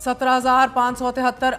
17,573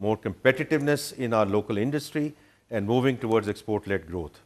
more competitiveness in our local industry and moving towards export-led growth.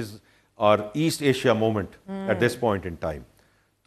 is our East Asia moment at this point in time.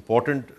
important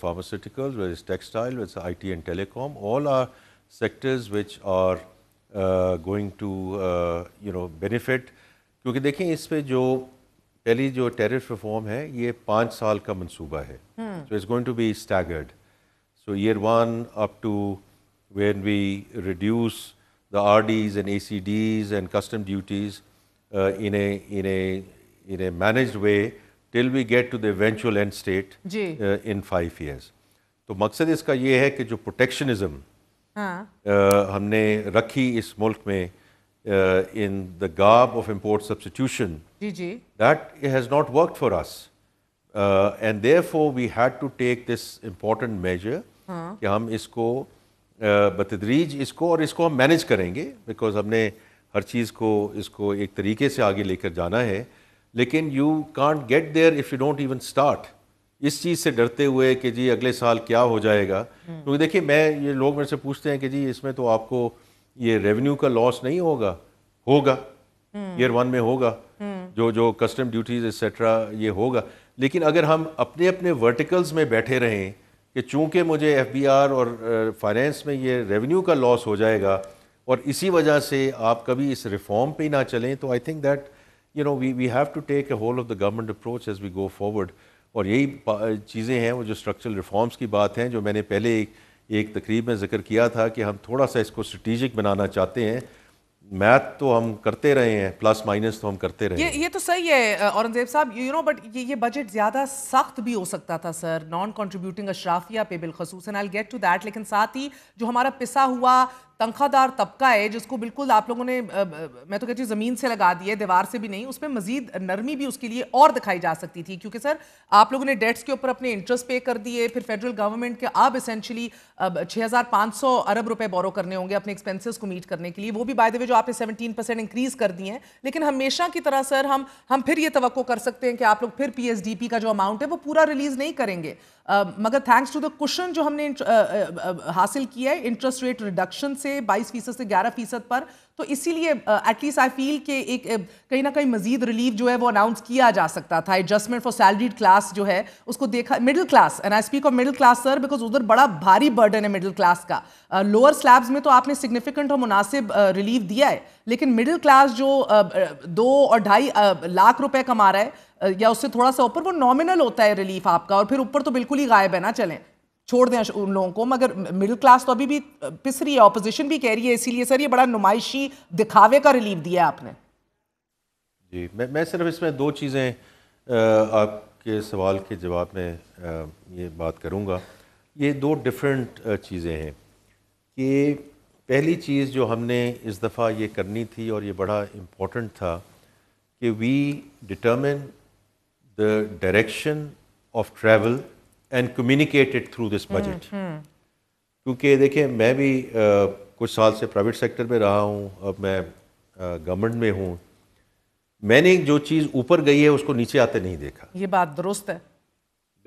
pharmaceuticals, whether it's textile, whether it's IT and telecom, all are sectors which are going to benefit. کیونکہ دیکھیں اس پہ جو پہلی جو tariff reform ہے یہ 5 سال کا منصوبہ ہے. So it's going to be staggered. So year 1 up to when we reduce the RDs and ACDs and custom duties in a managed way till we get to the eventual end state in 5 years. تو مقصد اس کا یہ ہے کہ جو protectionism ہم نے رکھی اس ملک میں in the garb of import substitution, that has not worked for us. And therefore we had to take this important measure کہ ہم اس کو بتدریج اس کو ہم مینیج کریں گے, بیکاز ہم نے ہر چیز کو اس کو ایک طریقے سے آگے لے کر جانا ہے. لیکن you can't get there if you don't even start, اس چیز سے ڈرتے ہوئے کہ جی اگلے سال کیا ہو جائے گا. کیونکہ دیکھیے یہ لوگ میرے سے پوچھتے ہیں کہ جی اس میں تو آپ کو یہ ریونیو کا لاس نہیں ہوگا ایئر 1 میں ہوگا, جو کسٹم ڈیوٹیز ایٹسٹرا یہ ہوگا. لیکن اگر ہم اپنے اپنے ورٹیکلز میں بیٹھے رہیں کہ چونکہ مجھے ایف بی آر اور فائنینس میں یہ ریونیو کا لاس ہو جائے گا اور اسی وجہ سے آپ کبھی اس ریفارم پہ ہی نہ چلیں, تو I think that we have to take a whole of the government approach as we go forward. اور یہی چیزیں ہیں وہ جو اسٹرکچرل ریفارمس کی بات ہیں, جو میں نے پہلے ایک تقریب میں ذکر کیا تھا کہ ہم تھوڑا سا اس کو اسٹریٹجک بنانا چاہتے ہیں. میتھ تو ہم کرتے رہے ہیں, پلس مائنس تو ہم کرتے رہے ہیں. یہ تو صحیح ہے اورنگزیب صاحب, بٹ یہ بجٹ زیادہ سخت بھی ہو سکتا تھا سر, نان کنٹریبیوٹنگ اشرافیہ پہ بالخصوص, and I will get to that. لیکن ساتھ ہی جو ہمارا پسا ہوا تنخواہ دار طبقہ ہے جس کو بالکل آپ لوگوں نے, میں تو کہتی ہوں زمین سے لگا دی ہے, دیوار سے بھی نہیں, اس میں مزید نرمی بھی اس کے لیے اور دکھائی جا سکتی تھی. کیونکہ سر آپ لوگوں نے ڈیٹس کے اوپر اپنے انٹرسٹ پے کر دیے, پھر فیڈرل گورنمنٹ کے اب اسینشلی 6,500 ارب روپے بورو کرنے ہوں گے اپنے ایکسپینسز کو میٹ کرنے کے لیے, وہ بھی بائی دی وے جو آپ نے 17% انکریز کر دی ہیں. لیکن ہمیشہ کی طرح سر ہم پھر یہ توقع کر سکتے ہیں کہ آپ لوگ پھر پی ایس ڈی پی کا جو اماؤنٹ ہے وہ پورا ریلیز نہیں کریں گے, مگر تھینکس ٹو دا کشن جو ہم نے حاصل کیا ہے انٹرسٹ ریٹ ریڈکشن سے 22% سے 11% پر, تو اسی لیے ایٹ لیسٹ آئی فیل کہ ایک کہیں نہ کہیں مزید ریلیف جو ہے وہ اناؤنس کیا جا سکتا تھا. ایڈجسٹمنٹ فار سیلریڈ کلاس جو ہے اس کو دیکھا, middle class, and I speak of middle class sir because ادھر بڑا بھاری برڈن ہے مڈل کلاس کا. لوور سلیبز میں تو آپ نے سگنیفیکنٹ اور مناسب ریلیف دیا ہے, لیکن مڈل کلاس جو 2 اور 2.5 لاکھ روپے کما رہا ہے یا اس سے تھوڑا سا اوپر, وہ نامنل ہوتا ہے ریلیف آپ کا, اور پھر اوپر تو بالکل ہی غائب ہے نا. چلیں چھوڑ دیں ان لوگوں کو, مگر مڈل کلاس تو ابھی بھی پس رہی ہے, اپوزیشن بھی کہہ رہی ہے. اسی لیے سر یہ بڑا نمائشی دکھاوے کا ریلیف دیا آپ نے. جی میں صرف اس میں 2 چیزیں آپ کے سوال کے جواب میں یہ بات کروں گا. یہ 2 ڈفرینٹ چیزیں ہیں کہ پہلی چیز جو ہم نے اس دفعہ یہ کرنی تھی اور یہ بڑا امپورٹنٹ تھا کہ وی determine the direction of travel and communicate it through this budget. کیونکہ دیکھیں میں بھی کچھ سال سے پرائیویٹ سیکٹر میں رہا ہوں, اب میں گورنمنٹ میں ہوں. میں نے جو چیز اوپر گئی ہے اس کو نیچے آتے نہیں دیکھا. یہ بات درست ہے.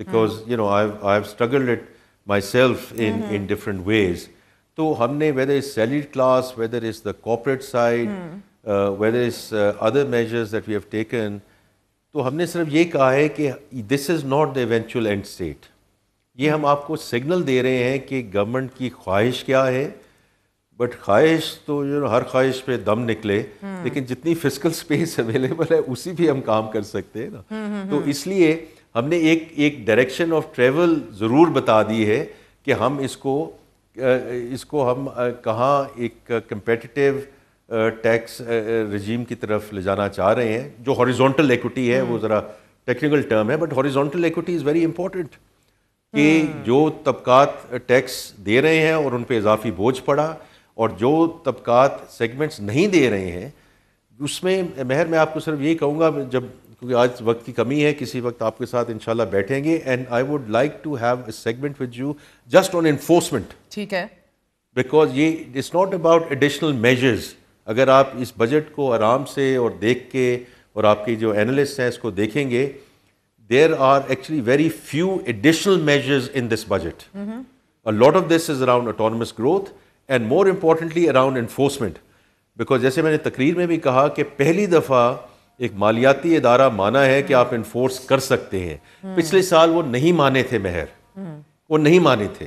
Because I have struggled it myself in different ways. تو ہم نے whether it's salaried class, whether it's the corporate side, whether it's other measures that we have taken, تو ہم نے صرف یہ کہا ہے کہ this is not the eventual end state. یہ ہم آپ کو سگنل دے رہے ہیں کہ گورنمنٹ کی خواہش کیا ہے, بٹ خواہش تو ہر خواہش پہ دم نکلے, لیکن جتنی فسکل سپیس اویلیبل ہے اسی پہ ہم کام کر سکتے ہیں نا. تو اس لیے ہم نے ایک ڈائریکشن آف ٹریول ضرور بتا دی ہے کہ ہم اس کو ہم کہاں ایک کمپیٹیٹیو ٹیکس رجیم کی طرف لے جانا چاہ رہے ہیں. جو ہاریزونٹل ایکوٹی ہے وہ ذرا ٹیکنیکل ٹرم ہے, but horizontal equity is very important کہ جو طبقات ٹیکس دے رہے ہیں اور ان پہ اضافی بوجھ پڑا, اور جو طبقات سیگمنٹس نہیں دے رہے ہیں اس میں مہر میں آپ کو صرف یہی کہوں گا, جب کیونکہ آج وقت کی کمی ہے, کسی وقت آپ کے ساتھ انشاءاللہ بیٹھیں گے, and I would like to have a segment with you just on enforcement. ٹھیک ہے, بیکاز یہ it's not about additional measures. اگر آپ اس بجٹ کو آرام سے اور دیکھ کے, اور آپ کی جو اینالسٹ ہیں اس کو دیکھیں گے, there are actually very few additional measures in this budget. A lot of this is around autonomous growth and more importantly around enforcement. Because جیسے میں نے تقریر میں بھی کہا کہ پہلی دفعہ ایک مالیاتی ادارہ مانا ہے کہ آپ انفورس کر سکتے ہیں. پچھلے سال وہ نہیں مانے تھے مہر, وہ نہیں مانے تھے.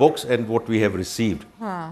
books and what we have received.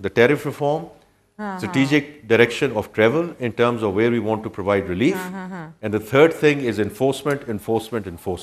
the tariff reform, strategic direction of travel in terms of where we want to provide relief, and the third thing is enforcement.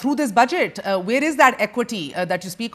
through this budget. Where is that equity that you speak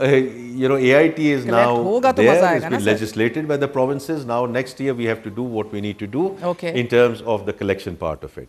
AIT is now there, it's been legislated by the provinces. Now next year we have to do what we need to do in terms of the collection part of it.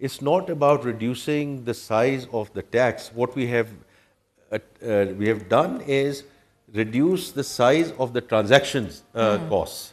It's not about reducing the size of the tax. What we have done is reduce the size of the transactions costs.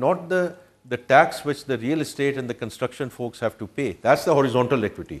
not the tax which the real estate and the construction folks have to pay. That's the horizontal equity.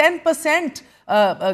10%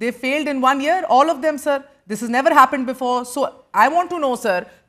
they failed in 1 year, all of them sir. This has never happened before. So I want to know sir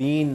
3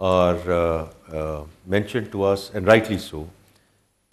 are mentioned to us and rightly so,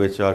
which are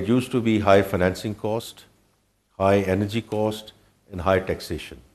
It used to be high financing cost, high energy cost and high taxation.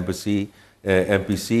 MPC.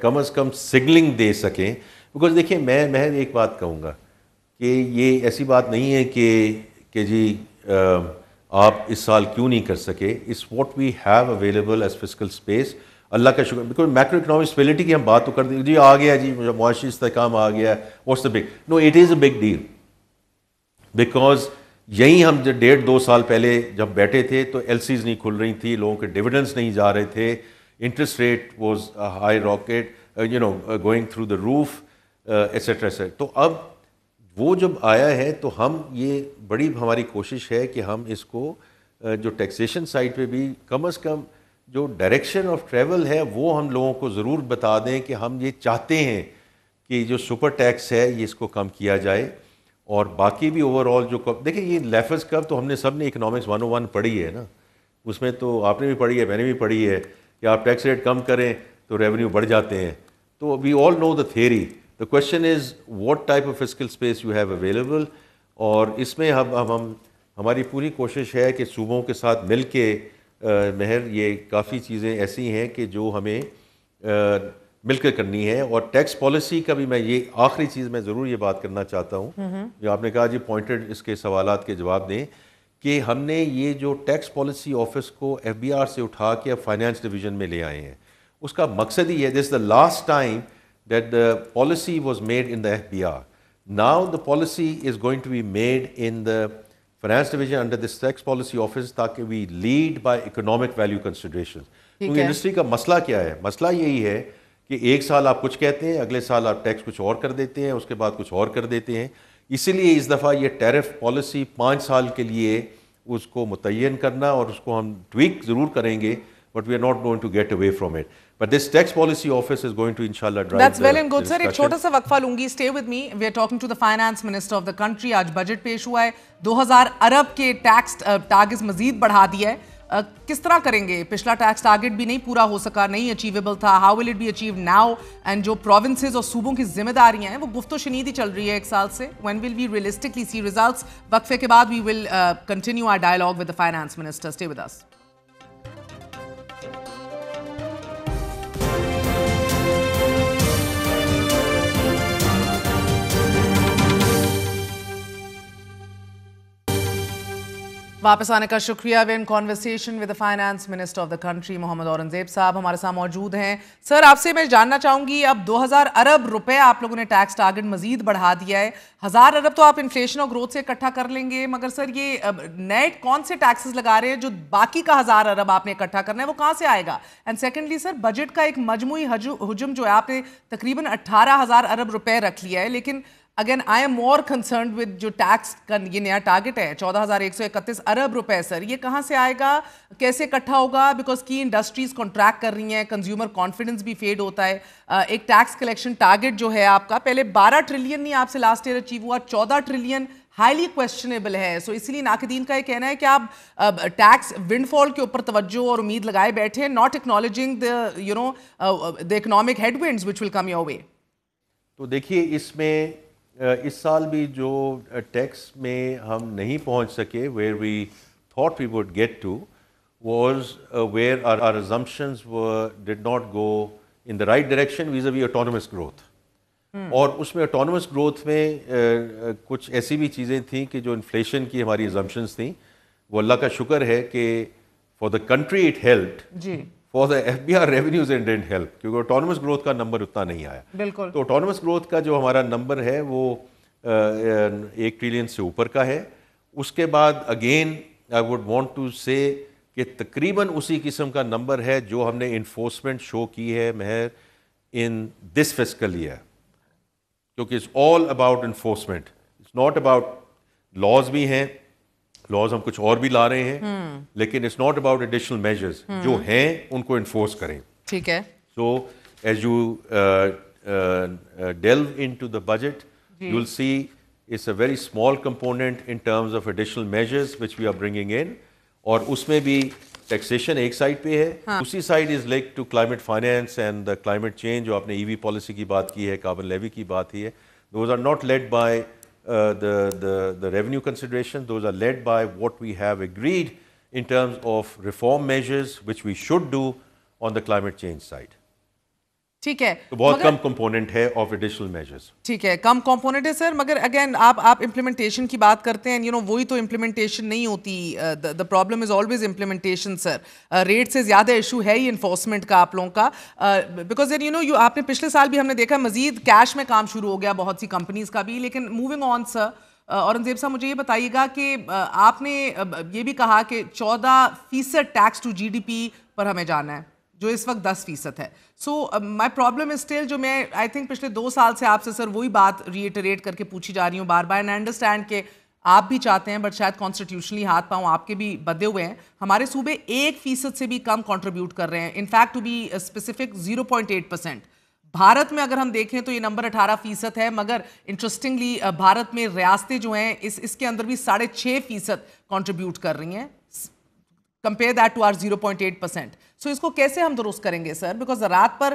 کم از کم signalling دے سکیں. Because دیکھیں میں محض ایک بات کہوں گا کہ یہ ایسی بات نہیں ہے کہ جی آپ اس سال کیوں نہیں کر سکے. It's what we have available as fiscal space. اللہ کا شکر, بیکاز میکرو اکنامک اسٹیبلٹی کی ہم بات تو کرتے ہیں جی آ گیا جی معاشی استحکام آ گیا, what's the big, no it is a big deal. Because یہیں ہم 1.5-2 سال پہلے جب بیٹھے تھے تو ایل سیز نہیں کھل رہی تھی, لوگوں کے ڈویڈنڈس نہیں جا رہے تھے, interest rate was high rocket going through the roof etcetera etcetera. تو اب وہ جب آیا ہے تو ہم یہ بڑی ہماری کوشش ہے کہ ہم اس کو جو ٹیکسیشن سائڈ پہ بھی کم از کم جو ڈائریکشن آف ٹریول ہے وہ ہم لوگوں کو ضرور بتا دیں کہ ہم یہ چاہتے ہیں کہ جو سپر ٹیکس ہے یہ اس کو کم کیا جائے. اور باقی بھی اوور آل جو دیکھیں یہ لیفز کرو تو ہم نے سب نے اکنامکس 101 پڑھی ہے نا, اس میں تو آپ نے بھی پڑھی ہے میں نے بھی پڑھی ہے کہ آپ ٹیکس ریٹ کم کریں تو ریونیو بڑھ جاتے ہیں. تو we all know the theory. The question is what type of fiscal space you have available. اور اس میں ہماری پوری کوشش ہے کہ صوبوں کے ساتھ مل کے مہر یہ کافی چیزیں ایسی ہیں کہ جو ہمیں مل کر کرنی ہے. اور ٹیکس پالیسی کا بھی میں یہ آخری چیز میں ضرور یہ بات کرنا چاہتا ہوں, جو آپ نے کہا جی پوائنٹڈ اس کے سوالات کے جواب دیں, کہ ہم نے یہ جو ٹیکس پالیسی آفس کو ایف بی آر سے اٹھا کے اب فائنانس ڈویژن میں لے آئے ہیں. اس کا مقصد ہی ہے this the last time that the policy was made in the F B R. Now the policy is going to be made in the finance division under this tax policy office, تاکہ we lead by economic value consideration. کیونکہ industry کا مسئلہ کیا ہے, مسئلہ یہی ہے کہ ایک سال آپ کچھ کہتے ہیں, اگلے سال آپ ٹیکس کچھ اور کر دیتے ہیں, اس کے بعد کچھ اور کر دیتے ہیں. اسی لیے اس دفعہ یہ ٹیرف پالیسی 5 سال کے لیے اس کو متعین کرنا, اور اس کو ہم ٹویک ضرور کریں گے, but we are not going to get away from it. But this tax policy office is going to inshallah drive. That's well and good, sir. ایک چھوٹا سا وقفہ لوں گی. Stay with me. We are talking to the finance minister of the country. آج budget پیش ہوا ہے, 2000 ارب کے ٹیکس ٹارگٹ مزید بڑھا دیا ہے. کس طرح کریں گے؟ پچھلا ٹیکس ٹارگٹ بھی نہیں پورا ہو سکا, نہیں اچیویبل تھا. How will it be achieve now? And جو پروونسز اور صوبوں کی ذمہ داریاں ہیں وہ گفت و شنید ہی چل رہی ہے ایک سال سے. When will we realistically see results? وقفے کے بعد we will continue our dialogue with the finance minister. Stay with us. واپس آنے کا شکریہ. We in conversation with the finance minister of the country Muhammad Aurangzeb Sahab ہمارے ساتھ موجود ہیں. سر آپ سے میں جاننا چاہوں گی, اب 2000 ارب روپے آپ لوگوں نے ٹیکس ٹارگٹ مزید بڑھا دیا ہے. 1000 ارب تو آپ انفلیشن اور گروتھ سے اکٹھا کر لیں گے, مگر سر یہ نئے کون سے ٹیکسز لگا رہے ہیں جو باقی کا 1000 ارب آپ نے اکٹھا کرنا ہے, وہ کہاں سے آئے گا؟ اینڈ سیکنڈلی سر, بجٹ کا ایک مجموعی حجم جو ہے آپ نے تقریباً 18,000 ارب روپے رکھ لیا ہے, لیکن again I am more concerned with جو ٹیکس کا یہ نیا ٹارگٹ ہے 14,131 ارب روپے. سر یہ کہاں سے آئے گا, کیسے اکٹھا ہوگا؟ بیکاز کی انڈسٹریز کانٹریکٹ کر رہی ہیں, کنزیومر کانفیڈنس بھی فیڈ ہوتا ہے. ایک ٹیکس کلیکشن ٹارگٹ جو ہے آپ کا پہلے 12 ٹریلین نہیں آپ سے لاسٹ ایئر اچیو ہوا, 14 ٹریلین ہائیلی کویسچنیبل ہے. سو اسی لیے ناقدین کا یہ کہنا ہے کہ آپ ٹیکس ونڈ فال کے اوپر توجہ اور امید لگائے بیٹھے ہیں, not acknowledging the economic headwinds which will come your way. تو دیکھیے اس میں اس سال بھی جو ٹیکس میں ہم نہیں پہنچ سکے where we thought we would get to was where are assumptions did not go in the right direction vis-a-vis autonomous growth. اور اس میں autonomous growth میں کچھ ایسی بھی چیزیں تھیں کہ جو انفلیشن کی ہماری assumptions تھیں, وہ اللہ کا شکر ہے کہ for the country it helped. جی for the FBR revenues it didn't help, کیونکہ autonomous growth کا نمبر اتنا نہیں آیا. بالکل. تو autonomous growth کا جو ہمارا نمبر ہے وہ 1 ٹریلین سے اوپر کا ہے. اس کے بعد again I would want to say کہ تقریباً اسی قسم کا نمبر ہے جو ہم نے انفورسمنٹ شو کی ہے مہر in this fiscal year, کیونکہ it's all about enforcement, it's not about laws بھی ہیں, لاز ہم کچھ اور بھی لا رہے ہیں, لیکن it's not about additional measures, جو ہیں ان کو انفورس کریں. ٹھیک ہے. So as you delve into the budget you will see it's a very small component in terms of additional measures which we are bringing in, اور اس میں بھی ٹیکسیشن ایک سائڈ پہ ہے, دوسری side is link to climate finance and the climate change. جو آپ نے ای وی پالیسی کی بات کی ہے, کاربن لیوی کی بات کی ہے, those are not led by the revenue consideration, those are led by what we have agreed in terms of reform measures which we should do on the climate change side. ٹھیک ہے, تو بہت کم component ہے of additional measures. ٹھیک ہے, کم component ہے سر, مگر again آپ امپلیمنٹیشن کی بات کرتے ہیں, وہی تو امپلیمنٹیشن نہیں ہوتی. The problem is always implementation sir. Rate سے زیادہ ایشو ہے ہی انفورسمنٹ کا آپ لوگوں کا, بیکاز آپ نے پچھلے سال بھی ہم نے دیکھا مزید کیش میں کام شروع ہو گیا بہت سی کمپنیز کا بھی. لیکن موونگ آن سر, اورنگزیب صاحب مجھے یہ بتائیے گا کہ آپ نے یہ بھی کہا کہ 14% tax to G D P پر ہمیں جانا ہے, جو اس وقت 10% ہے. سو مائی پرابلم از اسٹل, جو میں آئی تھنک پچھلے 2 سال سے آپ سے سر وہی بات ریٹریٹ کر کے پوچھی جا رہی ہوں بار بار, اینڈ آئی انڈرسٹینڈ کہ آپ بھی چاہتے ہیں, بٹ شاید کانسٹیٹیوشنلی ہاتھ پاؤں آپ کے بھی بدے ہوئے ہیں. ہمارے صوبے 1% سے بھی کم کنٹریبیوٹ کر رہے ہیں, in fact to be specific 0.8%. Bharat میں اگر ہم دیکھیں تو یہ نمبر 18% ہے, مگر انٹرسٹنگلی بھارت میں ریاستیں جو ہیں اس کے اندر بھی 6.5% کنٹریبیوٹ کر رہی ہیں, کمپیئر دیٹ ٹو آر 0.8%. سو اس کو کیسے ہم درست کریں گے سر, بیکاز زراعت پر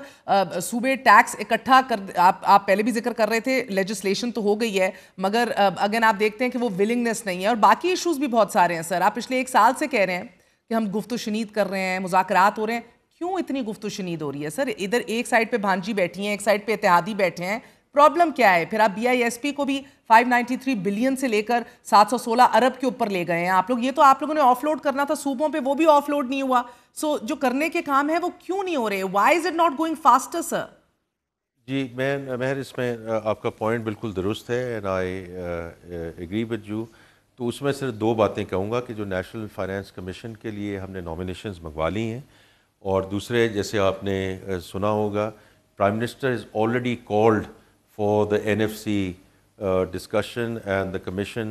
صوبے ٹیکس اکٹھا کر, آپ پہلے بھی ذکر کر رہے تھے لیجسلیشن تو ہو گئی ہے, مگر اگین آپ دیکھتے ہیں کہ وہ ولنگنیس نہیں ہے, اور باقی ایشوز بھی بہت سارے ہیں سر. آپ پچھلے 1 سال سے کہہ رہے ہیں کہ ہم گفت و شنید کر رہے ہیں, مذاکرات ہو رہے ہیں. کیوں اتنی گفت و شنید ہو رہی ہے سر؟ ادھر ایک سائڈ پہ بھانجی بیٹھی ہیں, ایک سائڈ پہ اتحادی بیٹھے ہیں, پرابلم کیا ہے؟ پھر آپ BISP کو بھی 593 بلین سے لے کر 716 ارب کے اوپر لے گئے ہیں آپ لوگ. یہ تو آپ لوگوں نے آف لوڈ کرنا تھا صوبوں پہ, وہ بھی آف لوڈ نہیں ہوا. سو جو کرنے کے کام ہے وہ کیوں نہیں ہو رہے؟ Why is it not going faster sir? جی مہر, اس میں آپ کا پوائنٹ بالکل درست ہے, and I agree with you. تو اس میں صرف 2 باتیں کہوں گا کہ جو نیشنل فائنانس کمیشن کے لیے ہم نے نامینیشنز منگوا لی ہیں, اور دوسرے جیسے آپ نے سنا ہوگا prime minister is already called for the NFC discussion and the commission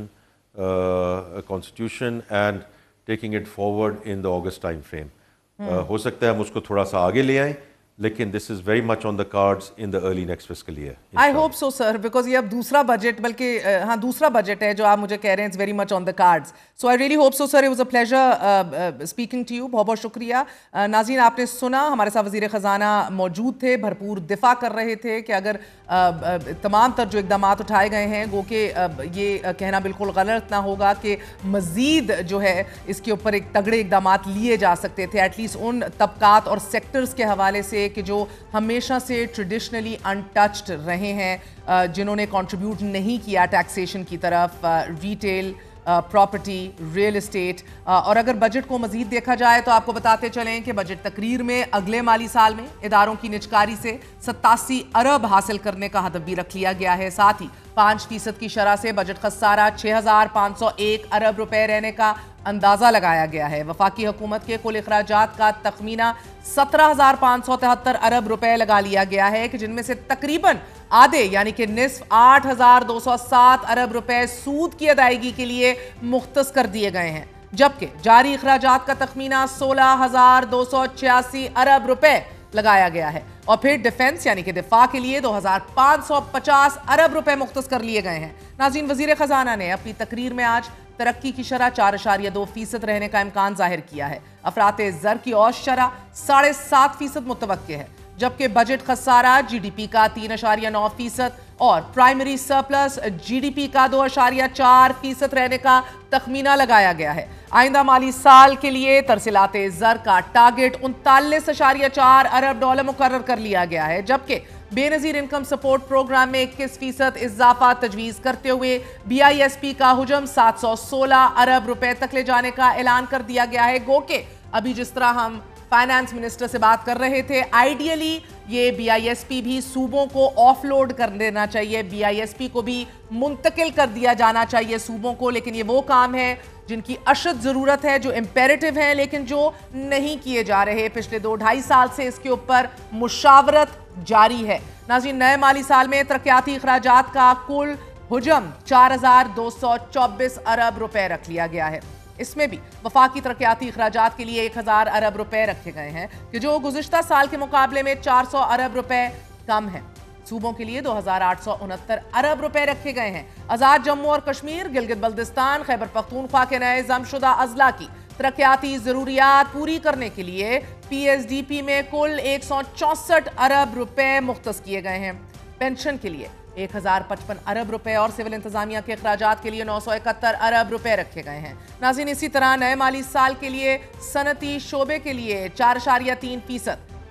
constitution and taking it forward in the August time frame. ہو سکتا ہے ہم اس کو تھوڑا سا آگے لے آئیں, لیکن this is very much on the cards in the early next fiscal year. I hope so sir, because یہ اب دوسرا بجٹ, بلکہ ہاں دوسرا بجٹ ہے جو آپ مجھے کہہ رہے ہیں it's very much on the cards. So I really hope so sir, it was a pleasure speaking to you. بہت بہت شکریہ. ناظرین, آپ نے سنا ہمارے ساتھ وزیر خزانہ موجود تھے, بھرپور دفاع کر رہے تھے کہ اگر تمام تر جو اقدامات اٹھائے گئے ہیں, گو کہ یہ کہنا بالکل غلط نہ ہوگا کہ مزید جو ہے اس کے اوپر ایک تگڑے اقدامات لیے جا سکتے تھے, ایٹ لیسٹ ان طبقات اور سیکٹرز کے حوالے سے کہ جو ہمیشہ سے ٹریڈیشنلی انٹچڈ رہے ہیں, جنہوں نے کنٹریبیوٹ نہیں کیا ٹیکسیشن کی طرف, ریٹیل, پراپرٹی, ریل اسٹیٹ. اور اگر بجٹ کو مزید دیکھا جائے تو آپ کو بتاتے چلیں کہ بجٹ تقریر میں اگلے مالی سال میں اداروں کی نجکاری سے 87 ارب حاصل کرنے کا ہدف بھی رکھ لیا گیا ہے. ساتھ ہی 5% کی شرح سے بجٹ خسارہ 6,501 ارب روپے رہنے کا اندازہ لگایا گیا ہے. وفاقی حکومت کے کل اخراجات کا تخمینہ 17,573 ارب روپے لگا لیا گیا ہے, کہ جن میں سے تقریباً آدھے یعنی کہ نصف 8,207 ارب روپے سود کی ادائیگی کے لیے مختص کر دیے گئے ہیں, جبکہ جاری اخراجات کا تخمینہ 16,286 ارب روپے لگایا گیا ہے. اور پھر ڈیفنس یعنی کہ دفاع کے لیے 2,550 ارب روپے مختص کر لیے گئے ہیں. ناظرین, وزیر خزانہ نے اپنی تقریر میں آج ترقی کی شرح 4.2% رہنے کا امکان ظاہر کیا ہے. افراط زر کی اوسط شرح 7.5% متوقع ہے, جبکہ بجٹ خسارہ جی ڈی پی کا 3.9% اور primary surplus G D P کا 2.4% رہنے کا تخمینہ لگایا گیا ہے. آئندہ مالی سال کے لیے ترسیلات زر کا ٹارگٹ 39.4 ارب ڈالر مقرر کر لیا گیا ہے, جبکہ بے نظیر انکم سپورٹ پروگرام میں 21% اضافہ تجویز کرتے ہوئے BISP کا حجم 716 ارب روپے تک لے جانے کا اعلان کر دیا گیا ہے. گو کہ ابھی جس طرح ہم فائنانس منسٹر سے بات کر رہے تھے, آئیڈیلی یہ BISP بھی صوبوں کو آف لوڈ کر دینا چاہیے, BISP کو بھی منتقل کر دیا جانا چاہیے صوبوں کو, لیکن یہ وہ کام ہے جن کی اشد ضرورت ہے, جو امپیریٹو ہیں, لیکن جو نہیں کیے جا رہے. پچھلے 2-2.5 سال سے اس کے اوپر مشاورت جاری ہے. ناظرین, نئے مالی سال میں ترقیاتی اخراجات کا کل حجم 4,224 ارب روپے رکھ لیا گیا ہے. اس میں بھی وفاقی ترقیاتی اخراجات کے لیے 1,000 ارب روپے رکھے گئے ہیں, کہ جو گزشتہ سال کے مقابلے میں 400 ارب روپے کم ہیں. صوبوں کے لیے 2,869 ارب روپے رکھے گئے ہیں. آزاد جموں اور کشمیر, گلگت بلتستان, خیبر پختونخوا کے نئے ضم شدہ اضلاع کی ترقیاتی ضروریات پوری کرنے کے لیے PSDP میں کل 164 ارب روپے مختص کیے گئے ہیں. پینشن کے لیے 1,055 ارب روپے اور سول انتظامیہ کے اخراجات کے لیے 971 ارب روپے رکھے گئے ہیں. ناظرین, اسی طرح نئے مالی سال کے لیے صنعتی شعبے کے لیے 4.3%,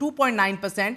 2.9%।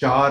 4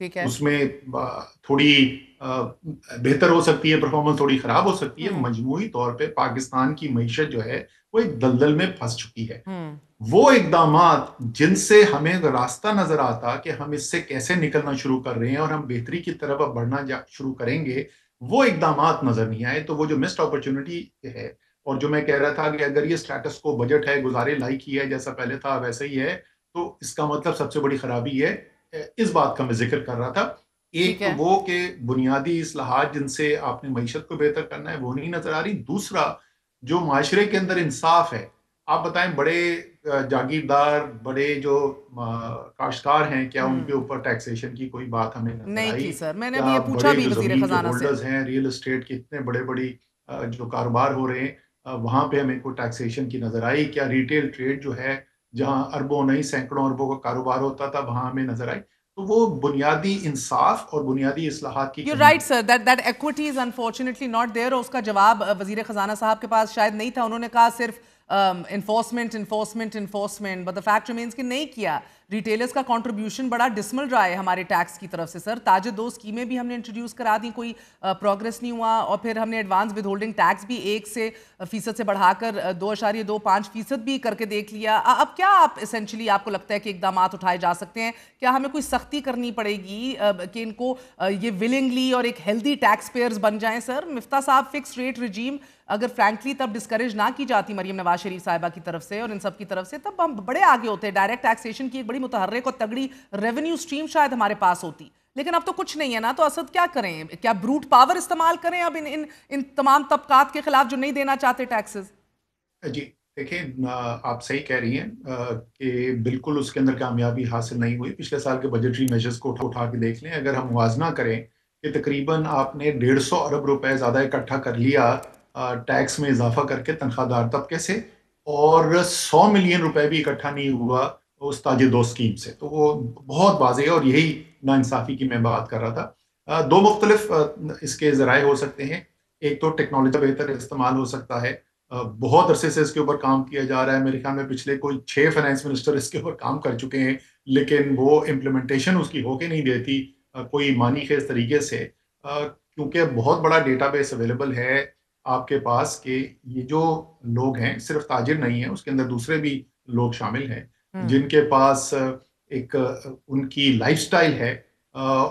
ٹھیک ہے, اس میں تھوڑی بہتر ہو سکتی ہے پرفارمنس, تھوڑی خراب ہو سکتی ہے. مجموعی طور پہ پاکستان کی معیشت جو ہے وہ ایک دلدل میں پھنس چکی ہے. وہ اقدامات جن سے ہمیں راستہ نظر آتا کہ ہم اس سے کیسے نکلنا شروع کر رہے ہیں اور ہم بہتری کی طرف اب بڑھنا شروع کریں گے, وہ اقدامات نظر نہیں آئے. تو وہ جو مسڈ اپرچونٹی ہے, اور جو میں کہہ رہا تھا کہ اگر یہ سٹیٹس کو بجٹ ہے, گزارے لائق ہی ہے, جیسا پہلے تھا ویسا ہی ہے, تو اس کا مطلب سب سے بڑی خرابی ہے. اس بات کا میں ذکر کر رہا تھا. ایک تو وہ کہ بنیادی اصلاحات جن سے آپ نے معیشت کو بہتر کرنا ہے وہ نہیں نظر آ رہی. دوسرا, جو معاشرے کے اندر انصاف ہے, آپ بتائیں بڑے جاگیردار, بڑے جو کاشتکار ہیں, کیا ان کے اوپر ٹیکسیشن کی کوئی بات ہمیں نظر نہیں آئی؟ کی سر, میں نے ابھی کیا یہ پوچھا بڑے بھی جو وزیر زمین کے خزانہ سے, ہولڈرز ہیں, ریئل اسٹیٹ کے اتنے بڑے بڑی جو کاروبار ہو رہے ہیں, وہاں پہ ہمیں کوئی ٹیکسیشن کی نظر آئی؟ کیا ریٹیل ٹریڈ جو ہے, جہاں اربوں نہیں سینکڑوں اربوں کا کاروبار ہوتا تھا, وہاں ہمیں نظر آئی؟ تو وہ بنیادی انصاف اور بنیادی اصلاحات کی You're کمی right sir, that equity is unfortunately not there. اور اس کا جواب وزیر خزانہ صاحب کے پاس شاید نہیں تھا. انہوں نے کہا صرف enforcement, but the fact remains کہ نہیں کیا. ریٹیلرز کا کنٹریبیوشن بڑا ڈسمل رہا ہے ہمارے ٹیکس کی طرف سے سر. تاج دو اسکیمیں بھی ہم نے انٹروڈیوس کرا دی, کوئی پروگرس نہیں ہوا. اور پھر ہم نے ایڈوانس ود ہولڈنگ ٹیکس بھی 1% سے بڑھا کر 2.25% بھی کر کے دیکھ لیا. اب کیا آپ اسینشلی آپ کو لگتا ہے کہ اقدامات اٹھائے جا سکتے ہیں؟ کیا ہمیں کوئی سختی کرنی پڑے گی کہ ان کو یہ ولنگلی اور ایک ہیلدی ٹیکس پیئرز بن جائیں سر؟ مفتاح صاحب, فکس ریٹ رجیم اگر فرینکلی تب ڈسکریج نہ کی جاتی مریم نواز شریف صاحبہ کی طرف سے اور ان سب کی طرف سے, تب ہم بڑے آگے ہوتے. ڈائریکٹ ٹیکسیشن کی ایک بڑی متحرک اور تگڑی ریونیو اسٹریم شاید ہمارے پاس ہوتی. لیکن اب تو کچھ نہیں ہے نا, تو اسد کیا کریں؟ کیا بروٹ پاور استعمال کریں اب ان تمام طبقات کے خلاف جو نہیں دینا چاہتے ٹیکسز؟ جی دیکھیں, آپ صحیح کہہ رہی ہیں کہ بالکل اس کے اندر کامیابی حاصل نہیں ہوئی. پچھلے سال کے بجٹری میجرز کو اٹھا کے دیکھ لیں, اگر ہم موازنہ کریں کہ تقریباً آپ نے 150 ارب روپے زیادہ اکٹھا کر لیا ٹیکس میں اضافہ کر کے تنخواہ دار طبقے سے, اور 100 ملین روپے بھی اکٹھا نہیں ہوا اس تاج دو اسکیم سے, تو وہ بہت واضح ہے. اور یہی ناانصافی کی میں بات کر رہا تھا. دو مختلف اس کے ذرائع ہو سکتے ہیں. ایک تو ٹیکنالوجی کا بہتر استعمال ہو سکتا ہے. بہت عرصے سے اس کے اوپر کام کیا جا رہا ہے. میرے خیال میں پچھلے کوئی 6 فائنانس منسٹر اس کے اوپر کام کر چکے ہیں, لیکن وہ امپلیمنٹیشن اس کی ہو کے نہیں دیتی کوئی معنی خیز طریقے سے, کیونکہ بہت بڑا ڈیٹا بیس اویلیبل ہے آپ کے پاس کہ یہ جو لوگ ہیں صرف تاجر نہیں ہیں, اس کے اندر دوسرے بھی لوگ شامل ہیں جن کے پاس ایک ان کی لائف سٹائل ہے,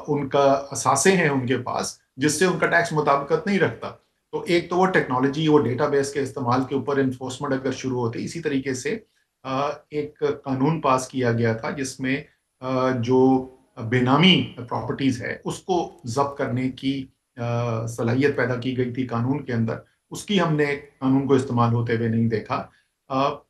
ان کا اثاثے ہیں ان کے پاس, جس سے ان کا ٹیکس مطابقت نہیں رکھتا. تو ایک تو وہ ٹیکنالوجی, وہ ڈیٹا بیس کے استعمال کے اوپر انفورسمنٹ اگر شروع ہوتی. اسی طریقے سے ایک قانون پاس کیا گیا تھا جس میں جو بے نامی پراپرٹیز ہے اس کو ضبط کرنے کی صلاحیت پیدا کی گئی تھی قانون کے اندر. اس کی ہم نے قانون کو استعمال ہوتے ہوئے نہیں دیکھا.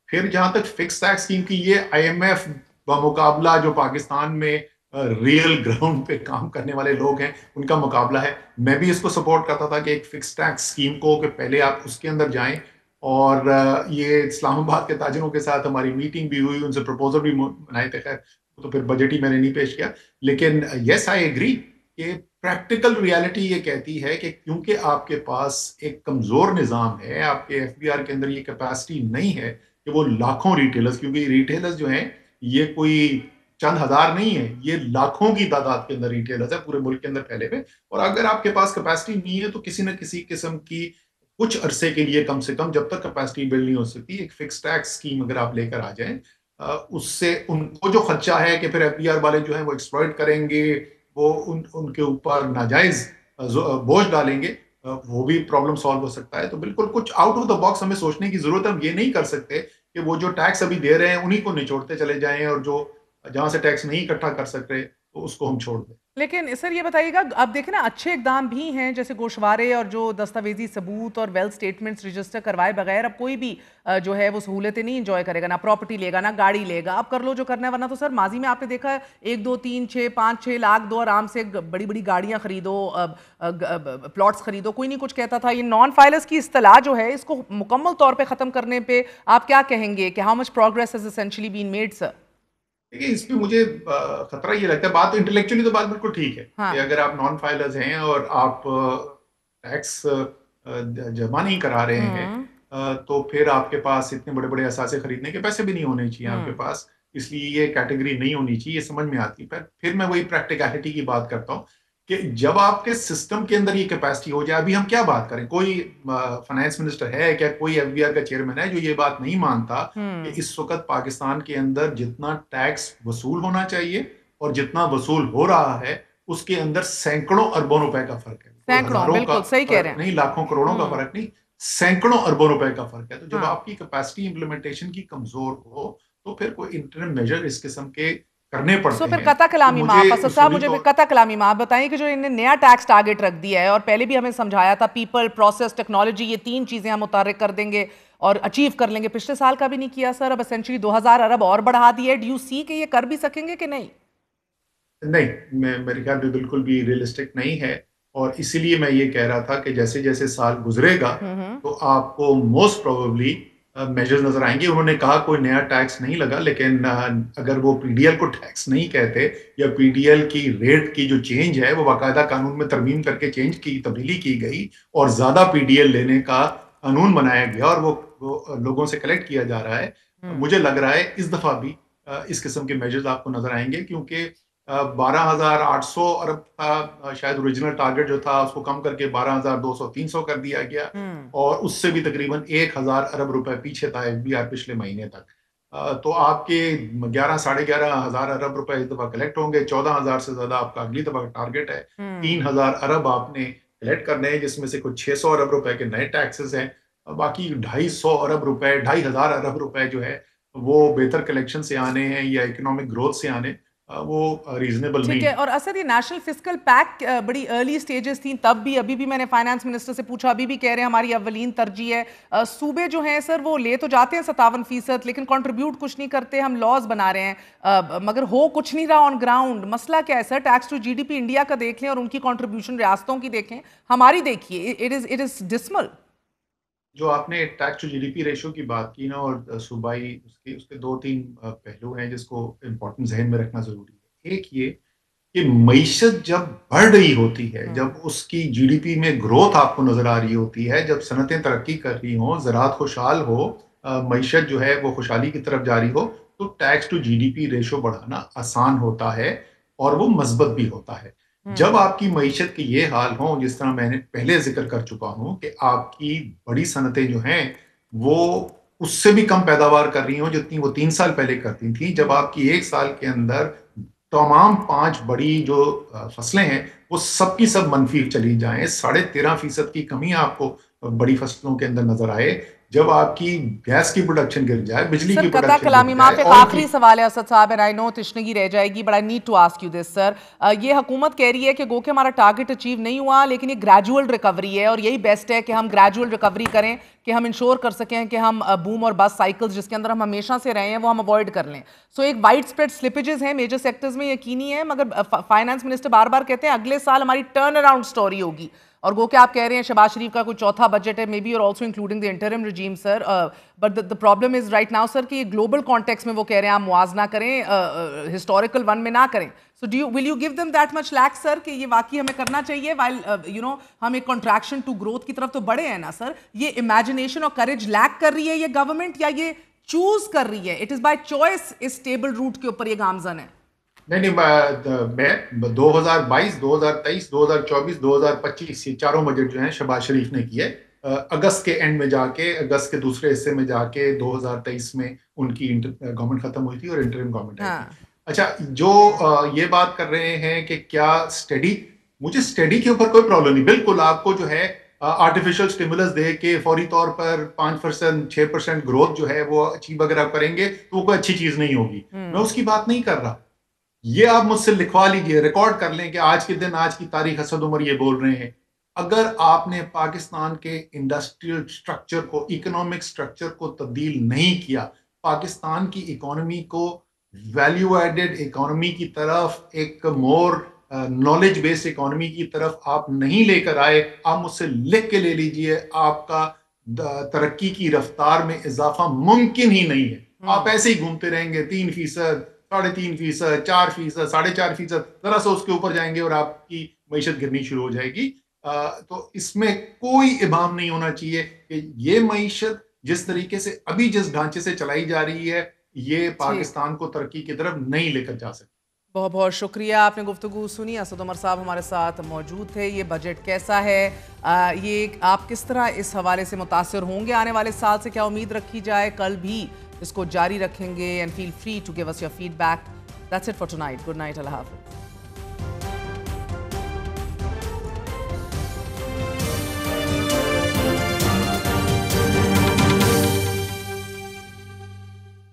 پھر جہاں تک فکس ٹیکس اسکیم کی, یہ آئی ایم ایف بمقابلہ جو پاکستان میں ریئل گراؤنڈ پہ کام کرنے والے لوگ ہیں ان کا مقابلہ ہے. میں بھی اس کو سپورٹ کرتا تھا کہ ایک فکس ٹیکس اسکیم کو کہ پہلے آپ اس کے اندر جائیں, اور یہ اسلام آباد کے تاجروں کے ساتھ ہماری میٹنگ بھی ہوئی, ان سے پروپوزل بھی بنائے تھے. خیر تو پھر بجٹ ہی میں نے نہیں پیش کیا, لیکن یس آئی ایگری کہ پریکٹیکل ریالٹی یہ کہتی ہے کہ کیونکہ آپ کے پاس ایک کمزور نظام ہے, آپ کے ایف بی آر کے اندر یہ کیپیسٹی نہیں ہے کہ وہ لاکھوں ریٹیلرز, کیونکہ ریٹیلرز جو ہیں یہ کوئی چند ہزار نہیں ہے, یہ لاکھوں کی تعداد کے اندر ریٹیلرز ہے پورے ملک کے اندر پھیلے ہوئے, اور اگر آپ کے پاس کیپیسٹی نہیں ہے تو کسی نہ کسی قسم کی کچھ عرصے کے لیے کم سے کم جب تک کیپیسٹی بلڈ نہیں ہو سکتی, ایک فکس ٹیکس اسکیم اگر آپ لے کر آ جائیں, اس سے ان کو جو خدشہ ہے کہ پھر ایف بی آر والے جو ہیں وہ ایکسپلائٹ کریں گے, وہ ان کے اوپر ناجائز بوجھ ڈالیں گے, وہ بھی پرابلم سالو ہو سکتا ہے. تو بالکل کچھ آؤٹ آف دا باکس ہمیں سوچنے کی ضرورت ہے. ہم یہ نہیں کر سکتے کہ وہ جو ٹیکس ابھی دے رہے ہیں انہی کو نچوڑتے چلے جائیں, اور جو جہاں سے ٹیکس نہیں اکٹھا کر سکتے تو اس کو ہم چھوڑ دیں. لیکن سر یہ بتائیے گا, اب دیکھیں نا اچھے اقدام بھی ہیں جیسے گوشوارے اور جو دستاویزی ثبوت اور ویلتھ سٹیٹمنٹس رجسٹر کروائے بغیر اب کوئی بھی جو ہے وہ سہولتیں نہیں انجوائے کرے گا, نہ پراپرٹی لے گا نہ گاڑی لے گا. اب کر لو جو کرنا ہے, ورنہ تو سر ماضی میں آپ نے دیکھا ہے 1 2 3 6 5 6 لاکھ دو آرام سے بڑی بڑی گاڑیاں خریدو, پلاٹس خریدو, کوئی نہیں کچھ کہتا تھا. یہ نان فائلرز کی اصطلاح جو ہے اس کو مکمل طور پہ ختم کرنے پہ آپ کیا کہیں گے کہ how much progress has essentially been made sir? دیکھیے اس پہ مجھے خطرہ یہ لگتا ہے, بات انٹلیکچولی تو بات بالکل ٹھیک ہے کہ اگر آپ نان فائلرز ہیں اور آپ ٹیکس جمع نہیں کرا رہے ہیں تو پھر آپ کے پاس اتنے بڑے بڑے اثاثے خریدنے کے پیسے بھی نہیں ہونے چاہیے آپ کے پاس. اس لیے یہ کیٹیگری نہیں ہونی چاہیے, یہ سمجھ میں آتی ہے. پھر میں وہی پریکٹیکلٹی کی بات کرتا ہوں کہ جب آپ کے سسٹم کے اندر یہ کیپیسٹی ہو جائے, ابھی ہم کیا بات کریں, کوئی فائنانس منسٹر ہے کیا, کوئی ایف بی آر کا چیئرمین ہے جو یہ بات نہیں مانتا کہ اس وقت پاکستان کے اندر جتنا ٹیکس وصول ہونا چاہیے اور جتنا وصول ہو رہا ہے اس کے اندر سینکڑوں اربوں روپے کا فرق ہے. ہزاروں کا فرق نہیں, لاکھوں کروڑوں کا فرق نہیں, سینکڑوں اربوں روپے کا فرق ہے. تو جب آپ کی کیپیسٹی امپلیمنٹیشن کی کمزور ہو تو پھر کوئی انٹرم میجر اس قسم کے کرنے پڑتے ہیں. پھر قطع کلامی معاف اسد صاحب, مجھے قطع کلامی معاف بتائیں کہ جو انہیں نیا ٹیکس ٹارگٹ رکھ دیا ہے, اور پہلے بھی ہمیں سمجھایا تھا پیپل, پروسیس, ٹیکنالوجی, یہ 3 چیزیں ہم متحرک کر دیں گے اور اچیو کر لیں گے, پچھلے سال کا بھی نہیں کیا سر, اب اسینچلی 2000 ارب اور بڑھا دی ہے. ڈو یو سی کہ یہ کر بھی سکیں گے کہ نہیں؟ نہیں, میرے خیال میں بالکل بھی ریئلسٹک نہیں ہے, اور اسی لیے میں یہ کہہ رہا تھا کہ جیسے جیسے سال گزرے گا تو آپ کو موسٹ پروبیبلی میجرز نظر آئیں گے. انہوں نے کہا کوئی نیا ٹیکس نہیں لگا, لیکن اگر وہ پی ڈی ایل کو ٹیکس نہیں کہتے یا پی ڈی ایل کی ریٹ کی جو چینج ہے وہ باقاعدہ قانون میں ترمیم کر کے تبدیلی کی گئی اور زیادہ پی ڈی ایل لینے کا قانون بنایا گیا اور وہ لوگوں سے کلیکٹ کیا جا رہا ہے, مجھے لگ رہا ہے اس دفعہ بھی اس قسم کے میجرز آپ کو نظر آئیں گے, کیونکہ 12,800 ارب کا شاید اوریجنل ٹارگٹ جو تھا اس کو کم کر کے 12,200-300 کر دیا گیا, اور اس سے بھی تقریباً 1,000 ارب روپے پیچھے تھا ایف بی آر پچھلے مہینے تک. تو آپ کے 11-11,500 ارب روپے اس دفعہ کلیکٹ ہوں گے, 14,000 سے زیادہ آپ کا اگلی دفعہ ٹارگٹ ہے. 3,000 ارب آپ نے کلیکٹ کرنے ہیں, جس میں سے کچھ 600 ارب روپے کے نئے ٹیکسز ہیں, باقی 250 ارب روپے 2,500 ارب روپے جو ہے وہ بہتر کلیکشن سے آنے ہیں یا اکنامک گروتھ سے آنے, وہ ریزنیبل نہیں. ٹھیک ہے, اور اسد یہ نیشنل فسکل پیک بڑی ارلی سٹیجز تھیں تب بھی, ابھی بھی میں نے فائنانس منسٹر سے پوچھا, ابھی بھی کہہ رہے ہیں ہماری اولین ترجیح ہے. صوبے جو ہیں سر وہ لے تو جاتے ہیں 57%, لیکن کنٹریبیوٹ کچھ نہیں کرتے, ہم لاز بنا رہے ہیں مگر ہو کچھ نہیں رہا آن گراؤنڈ. مسئلہ کیا ہے sir? Tax to G D P India کا دیکھ لیں اور ان کی کنٹریبیوشن ریاستوں کی دیکھیں, ہماری دیکھیے, اٹ از ڈسمل. جو آپ نے tax to G D P ratio کی بات کی نا, اور صوبائی اس کے 2-3 پہلو ہیں جس کو امپورٹنٹ ذہن میں رکھنا ضروری ہے. ایک یہ کہ معیشت جب بڑھ رہی ہوتی ہے, جب اس کی جی ڈی پی میں گروتھ آپ کو نظر آ رہی ہوتی ہے, جب صنعتیں ترقی کر رہی ہوں, زراعت خوشحال ہو, معیشت جو ہے وہ خوشحالی کی طرف جاری ہو, تو tax to G D P ratio بڑھانا آسان ہوتا ہے اور وہ مثبت بھی ہوتا ہے. جب آپ کی معیشت کے یہ حال ہوں, جس طرح میں نے پہلے ذکر کر چکا ہوں کہ آپ کی بڑی صنعتیں جو ہیں وہ اس سے بھی کم پیداوار کر رہی ہوں جتنی وہ 3 سال پہلے کرتی تھیں, جب آپ کی 1 سال کے اندر تمام 5 بڑی جو فصلیں ہیں وہ سب کی سب منفی چلی جائیں, 13.5% کی کمی آپ کو بڑی فصلوں کے اندر نظر آئے, جب آپ کی گیس کی پروڈکشن گر جائے, بجلی کی پروڈکشن گر کلامی جائے. معاف ایک آخری سوال ہے اسد صاحب, and I know تشنگی رہ جائے گی, but I need to ask you this sir. یہ حکومت کہہ رہی ہے کہ گو کہ ہمارا ٹارگٹ اچیو نہیں ہوا, لیکن یہ گریجول ریکوری ہے, اور یہی بیسٹ ہے کہ ہم گریجول ریکوری کریں کہ ہم انشور کر سکیں کہ ہم بوم اور بس سائیکلز جس کے اندر ہم ہمیشہ سے رہے ہیں وہ ہم اوائڈ کر لیں. سو ایک وائڈ اسپریڈ سلپیجز ہیں میجر سیکٹرز میں, یقینی ہے, مگر فائنانس منسٹر بار بار کہتے ہیں اگلے سال ہماری ٹرن اراؤنڈ سٹوری ہوگی, اور گو کہ آپ کہہ رہے ہیں شہباز شریف کا کوئی چوتھا بجٹ ہے, مے بی, اور also including the interim regime sir, but the problem is right now سر کہ یہ گلوبل کانٹیکس میں وہ کہہ رہے ہیں آپ موازنہ کریں, ہسٹوریکل ون میں نہ کریں. سو will you give them that much slack سر کہ یہ واقعی ہمیں کرنا چاہیے while ہم ایک کنٹریکشن ٹو گروتھ کی طرف تو بڑھے ہیں نا سر؟ یہ امیجنیشن اور کریج لیک کر رہی ہے یہ گورنمنٹ, یا یہ چوز کر رہی ہے, اٹ از بائی چوائس اس اسٹیبل روٹ کے اوپر یہ گامزن ہے؟ نہیں, میں 2022, 2023, 2024, 2025 یہ چاروں بجٹ جو ہیں شہباز شریف نے کیے, اگست کے اینڈ میں جا کے, اگست کے دوسرے حصے میں جا کے 2023 میں ان کی گورنمنٹ ختم ہوئی تھی اور انٹرم گورنمنٹ آئی تھی. اچھا, جو یہ بات کر رہے ہیں کہ کیا اسٹڈی, مجھے اسٹڈی کے اوپر کوئی پرابلم نہیں, بالکل آپ کو جو ہے آرٹیفیشل اسٹیمولس دے کے فوری طور پر 5%, 6% گروتھ جو ہے وہ اچیو اگر آپ کریں گے تو وہ کوئی اچھی چیز نہیں ہوگی, میں اس کی بات نہیں کر رہا. یہ آپ مجھ سے لکھوا لیجئے, ریکارڈ کر لیں کہ آج کے دن, آج کی تاریخ اسد عمر یہ بول رہے ہیں. اگر آپ نے پاکستان کے انڈسٹریل سٹرکچر کو, اکنامک سٹرکچر کو تبدیل نہیں کیا, پاکستان کی اکانومی کو ویلیو ایڈڈ اکانومی کی طرف, ایک مور نالج بیس اکانومی کی طرف آپ نہیں لے کر آئے, آپ مجھ سے لکھ کے لے لیجئے, آپ کا ترقی کی رفتار میں اضافہ ممکن ہی نہیں ہے. آپ ایسے ہی گھومتے رہیں گے, 3%, 3.5%, 4%, 4.5%, ذرا سا اس کے اوپر جائیں گے اور آپ کی معیشت گرنی شروع ہو جائے گی. تو اس میں کوئی ابہام نہیں ہونا چاہیے کہ یہ معیشت جس طریقے سے ابھی جس ڈھانچے سے چلائی جا رہی ہے, یہ پاکستان کو ترقی کی طرف نہیں لے کر جا سکتے. بہت بہت شکریہ, آپ نے گفتگو سنی. اسد عمر صاحب ہمارے ساتھ موجود تھے. یہ بجٹ کیسا ہے, یہ آپ کس طرح اس حوالے سے متاثر ہوں گے, آنے والے سال سے کیا امید رکھی جائے, کل بھی اس کو جاری رکھیں گے. And feel free to give us your feedback. That's it for tonight. Good night, اللہ حافظ.